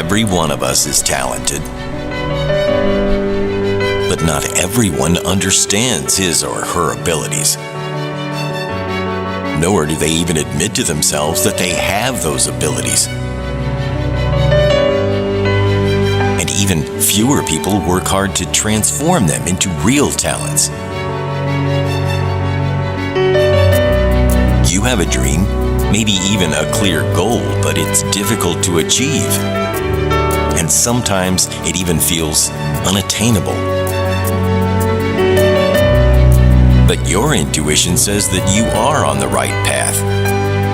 Every one of us is talented, but not everyone understands his or her abilities. Nor do they even admit to themselves that they have those abilities. And even fewer people work hard to transform them into real talents. You have a dream, maybe even a clear goal, but it's difficult to achieve. And sometimes it even feels unattainable. But your intuition says that you are on the right path.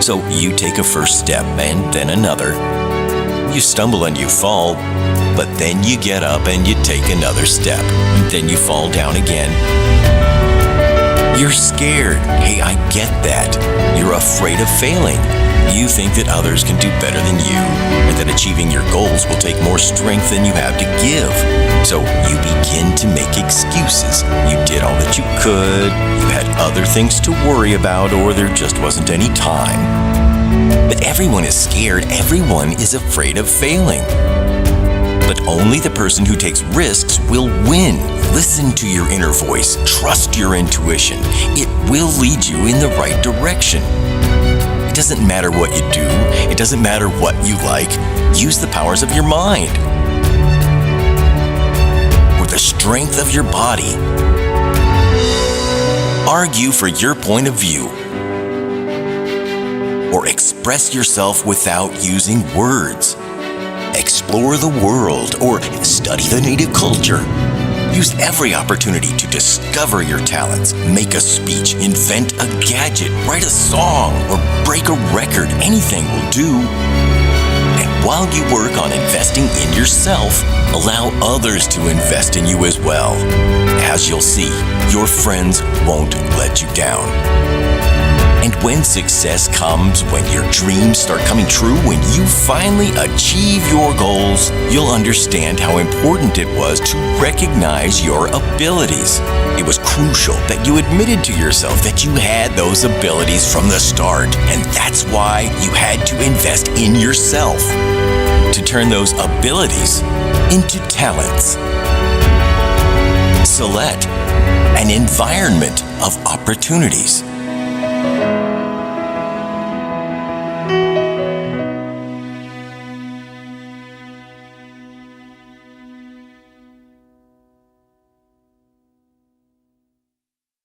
So you take a first step and then another. You stumble and you fall, but then you get up and you take another step. Then you fall down again. You're scared. Hey, I get that. You're afraid of failing. You think that others can do better than you, and that achieving your goals will take more strength than you have to give. So you begin to make excuses. You did all that you could, you had other things to worry about, or there just wasn't any time. But everyone is scared. Everyone is afraid of failing. But only the person who takes risks will win. Listen to your inner voice. Trust your intuition. It will lead you in the right direction. It doesn't matter what you do. It doesn't matter what you like. Use the powers of your mind or the strength of your body. Argue for your point of view, or express yourself without using words. Explore the world or study the native culture. Use every opportunity to discover your talents. Make a speech, invent a gadget, write a song, or break a record. Anything will do. And while you work on investing in yourself, allow others to invest in you as well. As you'll see, your friends won't let you down. And when success comes, when your dreams start coming true, when you finally achieve your goals, you'll understand how important it was to recognize your abilities. It was crucial that you admitted to yourself that you had those abilities from the start, and that's why you had to invest in yourself to turn those abilities into talents. Selet, an environment of opportunities.